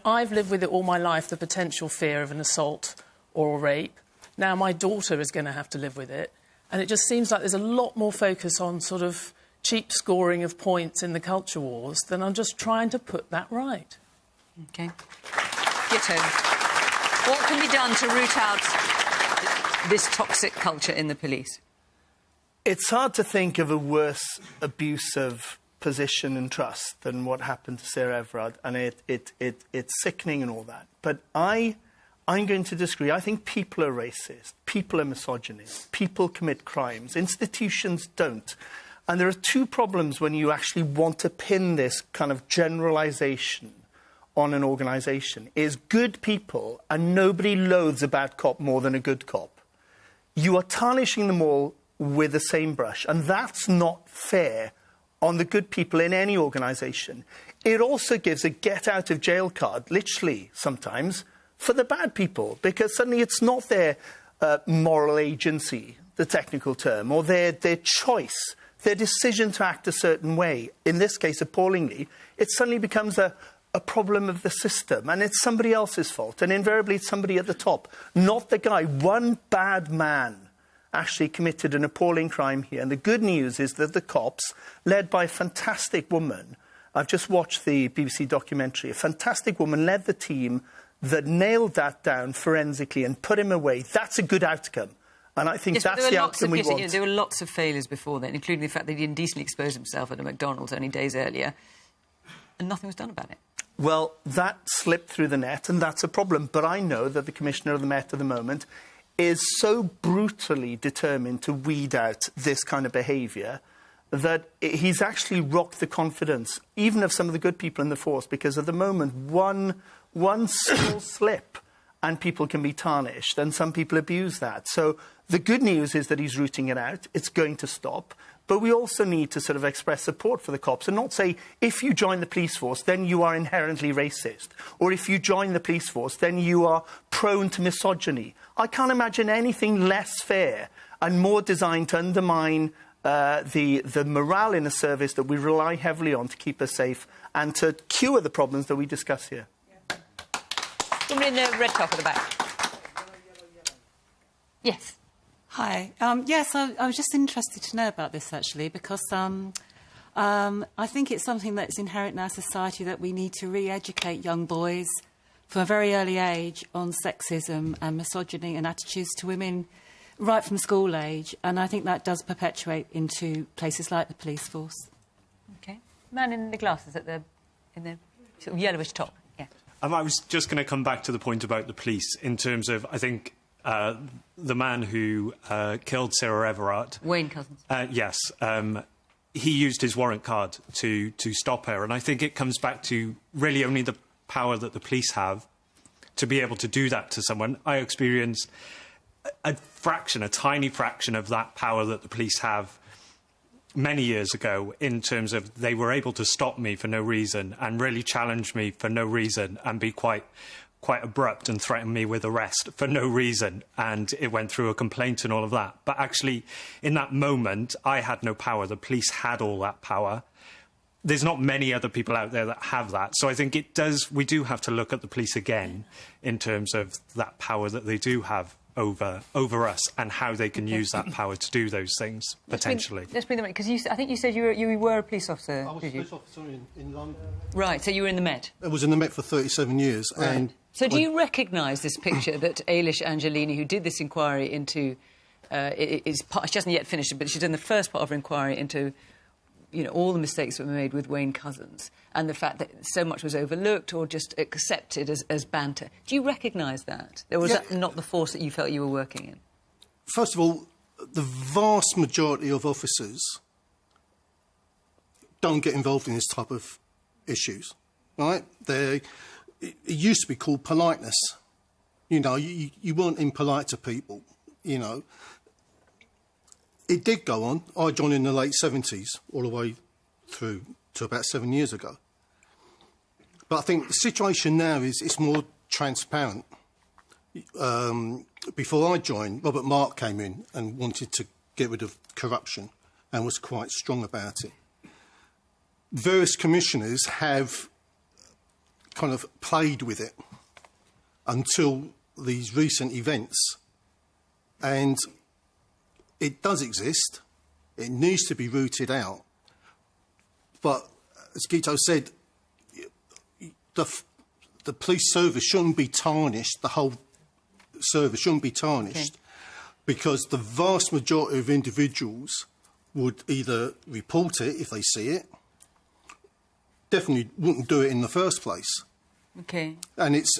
I've lived with it all my life, the potential fear of an assault or a rape. Now my daughter is going to have to live with it. And it just seems like there's a lot more focus on sort of cheap scoring of points in the culture wars than on just trying to put that right. OK. Gitto, what can be done to root out this toxic culture in the police? It's hard to think of a worse abuse of position and trust than what happened to Sarah Everard, and it's sickening and all that. But I'm going to disagree. I think people are racist, people are misogynist, people commit crimes, institutions don't. And there are two problems when you actually want to pin this kind of generalisation on an organisation. Is good people, and nobody loathes a bad cop more than a good cop. You are tarnishing them all with the same brush, and that's not fair on the good people in any organisation. It also gives a get-out-of-jail card, literally, sometimes, for the bad people, because suddenly it's not their moral agency, the technical term, or their choice, their decision to act a certain way. In this case, appallingly, it suddenly becomes a problem of the system, and it's somebody else's fault, and invariably it's somebody at the top, not the guy. One bad man actually committed an appalling crime here, and the good news is that the cops, led by a fantastic woman, I've just watched the BBC documentary, a fantastic woman led the team that nailed that down forensically and put him away. That's a good outcome. And I think that's the outcome we want. There were lots of failures before then, including the fact that he indecently exposed himself at a McDonald's only days earlier, and nothing was done about it. Well, that slipped through the net, and that's a problem. But I know that the Commissioner of the Met at the moment is so brutally determined to weed out this kind of behaviour that he's actually rocked the confidence, even of some of the good people in the force, because at the moment, one small slip and people can be tarnished, and some people abuse that. So the good news is that he's rooting it out. It's going to stop. But we also need to sort of express support for the cops and not say, if you join the police force, then you are inherently racist. Or if you join the police force, then you are prone to misogyny. I can't imagine anything less fair and more designed to undermine the morale in a service that we rely heavily on to keep us safe and to cure the problems that we discuss here. Woman in the red top at the back. Yes. Hi. Yes, I was just interested to know about this, actually, because I think it's something that's inherent in our society that we need to re-educate young boys from a very early age on sexism and misogyny and attitudes to women right from school age. And I think that does perpetuate into places like the police force. OK. Man in the glasses in the sort of yellowish top. Yeah. I was just going to come back to the point about the police in terms of, I think, the man who killed Sarah Everard... Wayne Couzens. Yes. He used his warrant card to stop her. And I think it comes back to really only the power that the police have to be able to do that to someone. I experienced a tiny fraction of that power that the police have many years ago in terms of they were able to stop me for no reason and really challenge me for no reason and be quite abrupt and threaten me with arrest for no reason, and it went through a complaint and all of that. But actually, in that moment, I had no power. The police had all that power. There's not many other people out there that have that. So I think we do have to look at the police again in terms of that power that they do have over us and how they can use that power to do those things, potentially. Let's bring them in, because I think you said you were a police officer, I was a police officer in London. Right, so you were in the Met? I was in the Met for 37 years. Right. And so do you recognise this picture that Ailish Angelini, who did this inquiry into... she hasn't yet finished it, but she's done the first part of her inquiry into you know, all the mistakes that were made with Wayne Couzens and the fact that so much was overlooked or just accepted as banter. Do you recognise that? Or was that not the force that you felt you were working in? First of all, the vast majority of officers don't get involved in this type of issues, right? It used to be called politeness. You know, you weren't impolite to people, you know. It did go on. I joined in the late 70s, all the way through to about 7 years ago. But I think the situation now is it's more transparent. Before I joined, Robert Mark came in and wanted to get rid of corruption and was quite strong about it. Various commissioners have kind of played with it until these recent events. And it does exist. It needs to be rooted out. But, as Guito said, the police service shouldn't be tarnished, the whole service shouldn't be tarnished, because the vast majority of individuals would either report it if they see it, definitely wouldn't do it in the first place. Okay. And it's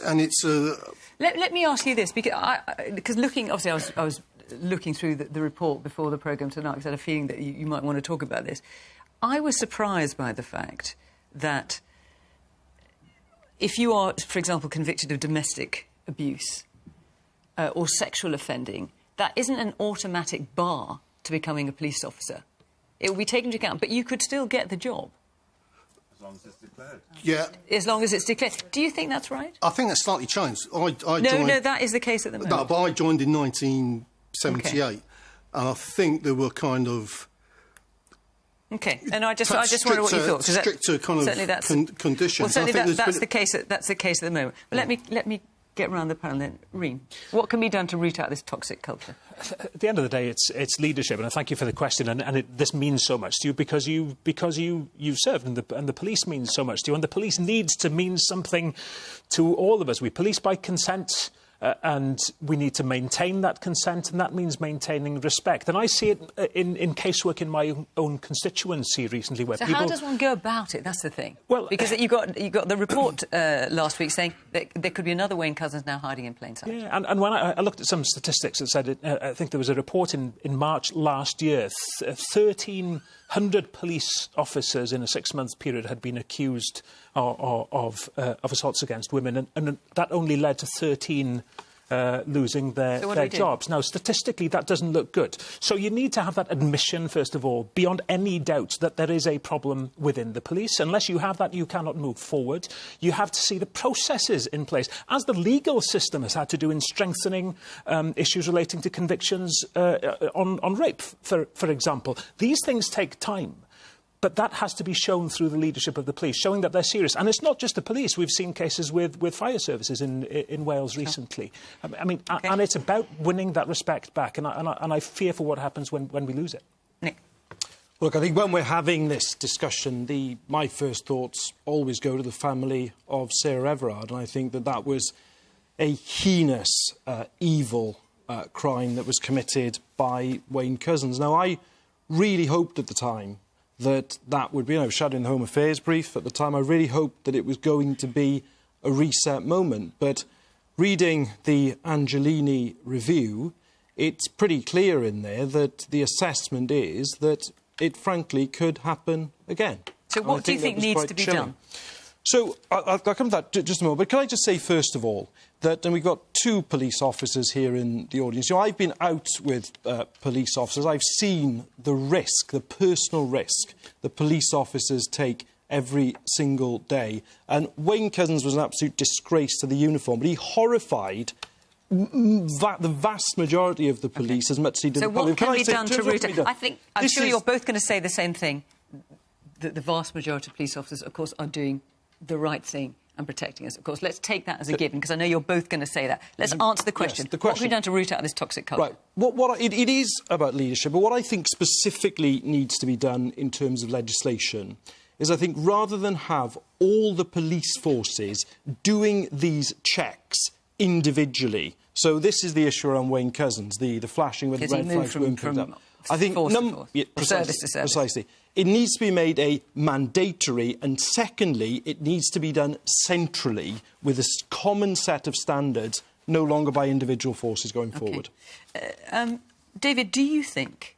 Let me ask you this, because looking, obviously I was looking through the report before the programme tonight because I had a feeling that you might want to talk about this. I was surprised by the fact that if you are, for example, convicted of domestic abuse or sexual offending, that isn't an automatic bar to becoming a police officer. It will be taken into account, but you could still get the job. As long as it's declared. Yeah. As long as it's declared. Do you think that's right? I think that's slightly changed. I joined, no, that is the case at the moment. No, but I joined in 1978, and I think there were kind of... Okay, and I just wonder what you thought. Stricter kind of conditions. Well, certainly that's the case at the moment. But let me get round the panel then. Reem, what can be done to root out this toxic culture? At the end of the day, it's leadership, and I thank you for the question. And this means so much to you because you've served, and the police means so much to you, and the police needs to mean something to all of us. We police by consent. And we need to maintain that consent, and that means maintaining respect. And I see it in casework in my own constituency recently, where people... how does one go about it? That's the thing. Well, because you got the report last week saying that there could be another Wayne Couzens now hiding in plain sight. Yeah, and when I looked at some statistics that said, I think there was a report in March last year, 1,300 police officers in a 6-month period had been accused of assaults against women, and that only led to 13 losing their jobs. Now, statistically, that doesn't look good. So you need to have that admission, first of all, beyond any doubt that there is a problem within the police. Unless you have that, you cannot move forward. You have to see the processes in place, as the legal system has had to do in strengthening issues relating to convictions on rape, for example. These things take time. But that has to be shown through the leadership of the police, showing that they're serious. And it's not just the police. We've seen cases with fire services in Wales recently. I mean, and it's about winning that respect back. And I fear for what happens when we lose it. Nick? Look, I think when we're having this discussion, my first thoughts always go to the family of Sarah Everard. And I think that was a heinous, evil crime that was committed by Wayne Couzens. Now, I really hoped at the time that would be, I was shadowing the Home Affairs brief at the time. I really hoped that it was going to be a reset moment. But reading the Angelini review, it's pretty clear in there that the assessment is that it frankly could happen again. So what do you think needs to be done? So I'll come to that just a moment. But can I just say, first of all, that, and we've got 2 police officers here in the audience. You know, I've been out with police officers. I've seen the risk, the personal risk, the police officers take every single day. And Wayne Couzens was an absolute disgrace to the uniform, but he horrified the vast majority of the police as much as he did the public. So what can be done to root it? I'm sure you're both going to say the same thing, that the vast majority of police officers, of course, are doing the right thing and protecting us, of course. Let's take that as a given, because I know you're both going to say that. Let's answer the question. Yes, the question. What have we done to root out this toxic culture? Right. It is about leadership, but what I think specifically needs to be done in terms of legislation is, I think, rather than have all the police forces doing these checks individually, so this is the issue around Wayne Couzens, the flashing with the red flags weren't picked up. I think service to service. Precisely. it needs to be made a mandatory, and secondly, it needs to be done centrally with a common set of standards, no longer by individual forces going forward. David, do you think,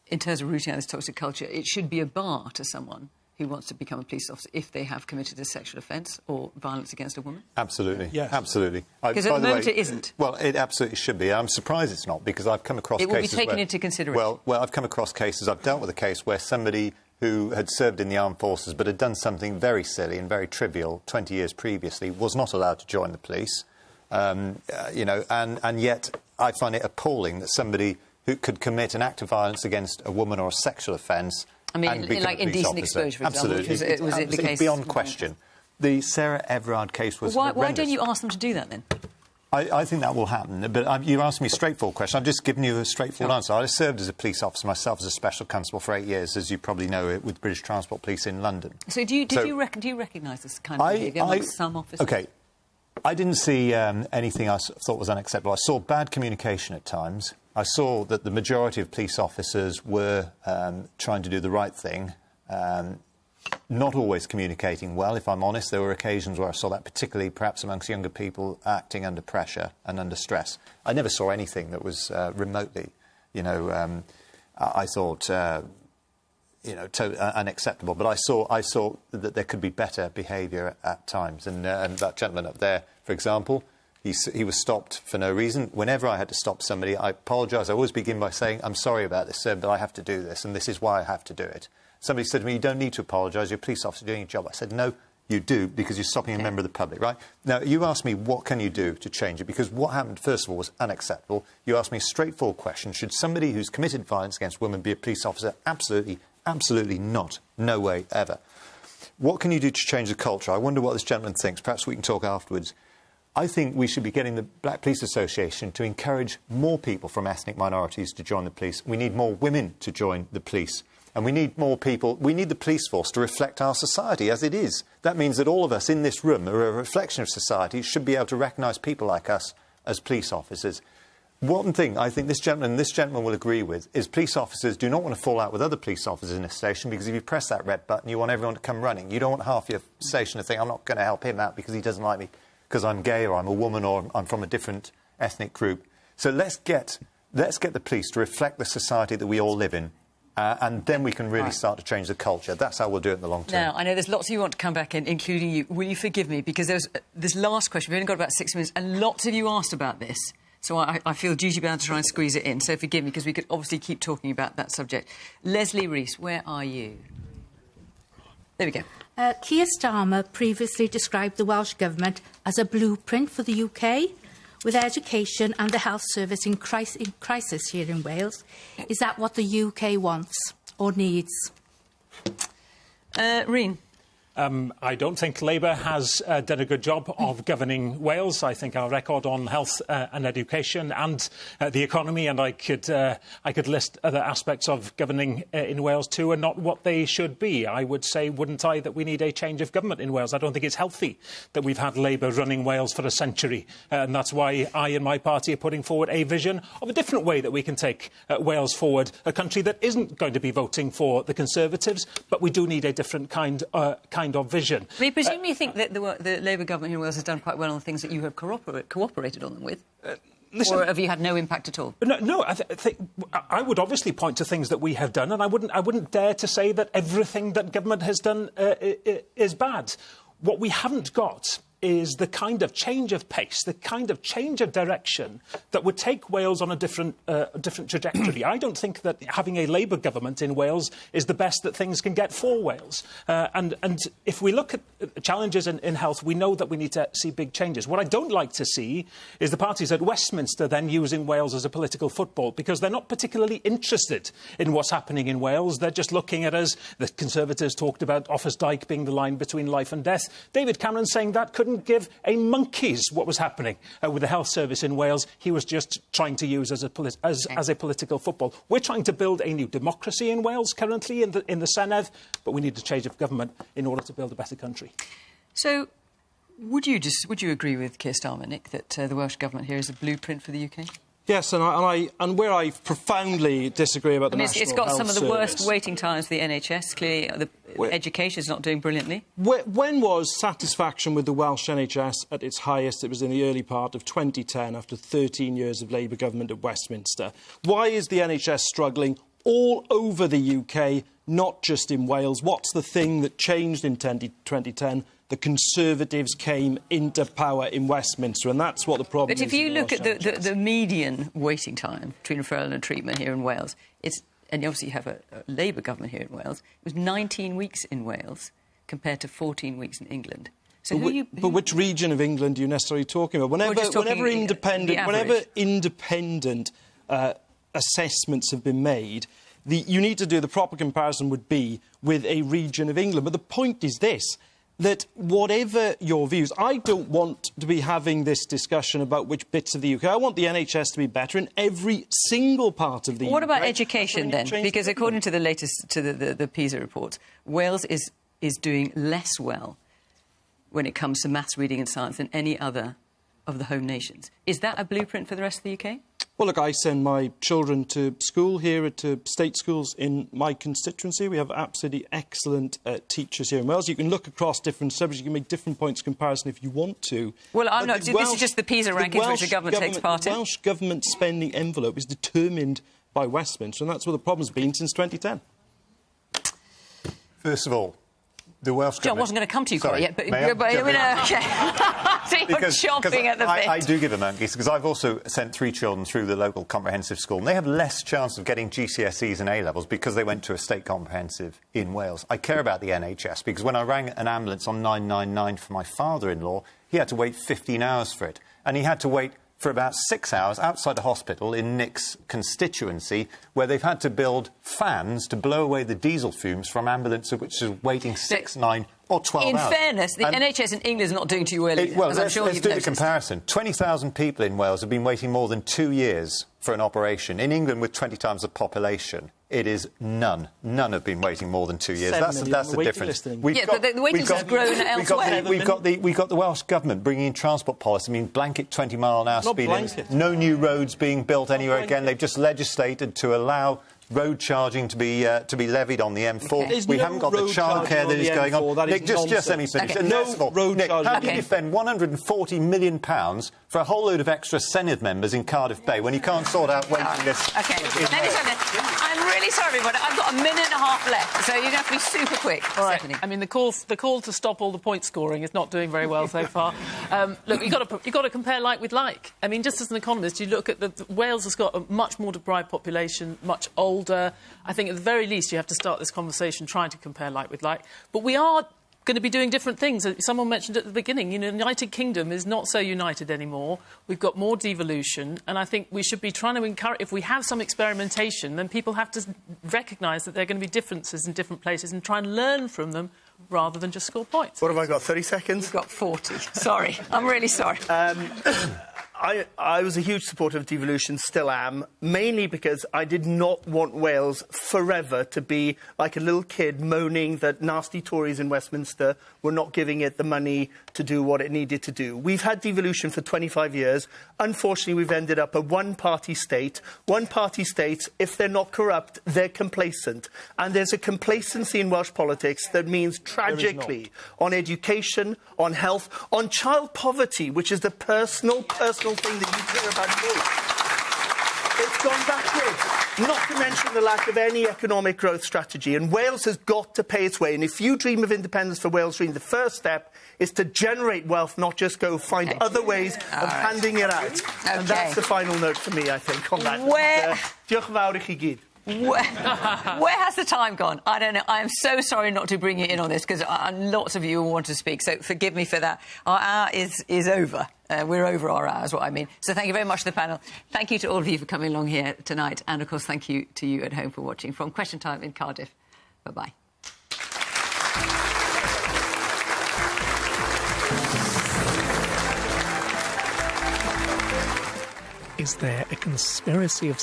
in terms of rooting out this toxic culture, it should be a bar to someone who wants to become a police officer if they have committed a sexual offence or violence against a woman? Absolutely. Yes. Absolutely. Because at the moment it isn't. Well, it absolutely should be. I'm surprised it's not, because I've come across cases It will be taken into consideration. Well, I've come across cases, I've dealt with a case where somebody who had served in the armed forces but had done something very silly and very trivial 20 years previously was not allowed to join the police. You know, and yet I find it appalling that somebody who could commit an act of violence against a woman or a sexual offence, I mean, like indecent exposure, for example, was it the case? Beyond question. The Sarah Everard case was horrendous. Why don't you ask them to do that, then? I think that will happen, but you asked me a straightforward question. I've just given you a straightforward answer. I served as a police officer myself, as a special constable for 8 years, as you probably know, with British Transport Police in London. So do you recognise this kind of behaviour amongst some officers? OK. I didn't see anything I thought was unacceptable. I saw bad communication at times. I saw that the majority of police officers were trying to do the right thing, not always communicating well, if I'm honest. There were occasions where I saw that, particularly perhaps amongst younger people acting under pressure and under stress. I never saw anything that was remotely, you know, I thought, you know, unacceptable. But I saw that there could be better behaviour at times. And that gentleman up there, for example, he was stopped for no reason. Whenever I had to stop somebody, I apologise. I always begin by saying, I'm sorry about this, sir, but I have to do this, and this is why I have to do it. Somebody said to me, you don't need to apologise, you're a police officer doing your job. I said, no, you do, because you're stopping a member of the public, right? Now, you asked me, what can you do to change it? Because what happened, first of all, was unacceptable. You asked me a straightforward question. Should somebody who's committed violence against women be a police officer? Absolutely, absolutely not. No way, ever. What can you do to change the culture? I wonder what this gentleman thinks. Perhaps we can talk afterwards. I think we should be getting the Black Police Association to encourage more people from ethnic minorities to join the police. We need more women to join the police. And we need more people. We need the police force to reflect our society as it is. That means that all of us in this room are a reflection of society, should be able to recognise people like us as police officers. One thing I think this gentleman will agree with is police officers do not want to fall out with other police officers in a station, because if you press that red button, you want everyone to come running. You don't want half your station to think, I'm not going to help him out because he doesn't like me, because I'm gay or I'm a woman or I'm from a different ethnic group. So let's get the police to reflect the society that we all live in, and then we can really start to change the culture. That's how we'll do it in the long term. Now, I know there's lots of you who want to come back in, including you. Will you forgive me? Because there's this last question. We've only got about 6 minutes, and lots of you asked about this. So I feel duty-bound to try and squeeze it in. So forgive me, because we could obviously keep talking about that subject. Leslie Rees, where are you? There we go. Keir Starmer previously described the Welsh Government as a blueprint for the UK, with education and the health service in crisis here in Wales. Is that what the UK wants or needs? Reen? I don't think Labour has done a good job of governing Wales. I think our record on health and education and the economy, and I could list other aspects of governing in Wales too, are not what they should be. I would say, wouldn't I, that we need a change of government in Wales. I don't think it's healthy that we've had Labour running Wales for a century, and that's why I and my party are putting forward a vision of a different way that we can take Wales forward, a country that isn't going to be voting for the Conservatives, but we do need a different kind of vision. I mean, presumably you think that the Labour government here in Wales has done quite well on the things that you have cooperated on them with? Listen, or have you had no impact at all? No, I think I would obviously point to things that we have done, and I wouldn't dare to say that everything that government has done is bad. What we haven't got is the kind of change of pace, the kind of change of direction that would take Wales on a different trajectory. I don't think that having a Labour government in Wales is the best that things can get for Wales. And if we look at challenges in health, we know that we need to see big changes. What I don't like to see is the parties at Westminster then using Wales as a political football, because they're not particularly interested in what's happening in Wales. They're just looking at us. The Conservatives talked about Offa's Dyke being the line between life and death. David Cameron saying that couldn't give a monkey's what was happening with the health service in Wales. He was just trying to use as a political football. We're trying to build a new democracy in Wales currently in the Senedd, but we need a change of government in order to build a better country. So, would you agree with Keir Starmer, Nick, that the Welsh government here is a blueprint for the UK? Yes, and where I profoundly disagree about the National it's got Health some of the Service. worst waiting times for the NHS. Clearly, education is not doing brilliantly. When was satisfaction with the Welsh NHS at its highest? It was in the early part of 2010, after 13 years of Labour government at Westminster. Why is the NHS struggling all over the UK, not just in Wales? What's the thing that changed in 2010? The Conservatives came into power in Westminster, and that's what the problem is. But if you look at the median waiting time between referral and treatment here in Wales, and obviously you have a Labour government here in Wales, it was 19 weeks in Wales compared to 14 weeks in England. So but which region of England are you necessarily talking about? Whenever independent assessments have been made, you need to do the proper comparison would be with a region of England. But the point is this, that whatever your views, I don't want to be having this discussion about which bits of the UK. I want the NHS to be better in every single part of the UK. What about education then? Because according to the latest, to the PISA reports, Wales is doing less well when it comes to maths, reading and science than any other of the home nations. Is that a blueprint for the rest of the UK? Well, look, I send my children to school here at state schools in my constituency. We have absolutely excellent teachers here in Wales. You can look across different subjects. You can make different points of comparison if you want to. Well, I'm not. This is just the PISA rankings which the government takes part in. The Welsh government spending envelope is determined by Westminster, and that's what the problem's been since 2010. First of all, the Welsh government... John wasn't going to come to you quite yet, but... May I? So you're chomping at the bit. I do give a monkeys, because I've also sent 3 children through the local comprehensive school, and they have less chance of getting GCSEs and A-levels because they went to a state comprehensive in Wales. I care about the NHS, because when I rang an ambulance on 999 for my father-in-law, he had to wait 15 hours for it, and he had to wait for about 6 hours outside the hospital in Nick's constituency, where they've had to build fans to blow away the diesel fumes from ambulances which are waiting 6, 9 or 12 hours. In fairness, the NHS in England is not doing too well either, as I'm sure you've noticed. Let's do the comparison. 20,000 people in Wales have been waiting more than 2 years for an operation. In England, with 20 times the population, it is none. None have been waiting more than 2 years. That's the difference. But the waiting list has grown elsewhere. We've got the Welsh government bringing in transport policy. I mean, blanket 20-mile-an-hour speed limits. No new roads being built anywhere again. They've just legislated to allow road charging to be levied on the M4. We haven't got the childcare that is going on. Nick, just let me finish. And No road Nick, charging. how do you defend £140 million for a whole load of extra Senedd members in Cardiff Bay when you can't sort out waiting lists? OK, let me say this. I'm really sorry, but I've got a minute and a half left, so you're going to have to be super quick. All right. I mean, the call to stop all the point scoring is not doing very well so far. Look, you've got to compare like with like. I mean, just as an economist, you look at Wales has got a much more deprived population, much older. I think at the very least you have to start this conversation trying to compare like with like. But we are going to be doing different things. Someone mentioned at the beginning, you know, the United Kingdom is not so united anymore. We've got more devolution, and I think we should be trying to encourage, if we have some experimentation, then people have to recognise that there are going to be differences in different places and try and learn from them rather than just score points. What have I got, 30 seconds? You've got 40. Sorry, I'm really sorry. I was a huge supporter of devolution, still am, mainly because I did not want Wales forever to be like a little kid moaning that nasty Tories in Westminster were not giving it the money to do what it needed to do. We've had devolution for 25 years. Unfortunately, we've ended up a one-party state. One-party states, if they're not corrupt, they're complacent. And there's a complacency in Welsh politics that means tragically on education, on health, on child poverty, which is the personal thing that you care about most. It's gone backwards. Not to mention the lack of any economic growth strategy. And Wales has got to pay its way. And if you dream of independence for Wales, the first step is to generate wealth, not just go find other ways of handing it out. And that's the final note for me, I think, on that. Diolch yn fawr I chi gyd. Where has the time gone? I don't know. I am so sorry not to bring you in on this because lots of you want to speak, so forgive me for that. Our hour is over. We're over our hour, is what I mean. So thank you very much to the panel. Thank you to all of you for coming along here tonight. And, of course, thank you to you at home for watching from Question Time in Cardiff. Bye-bye. Is there a conspiracy of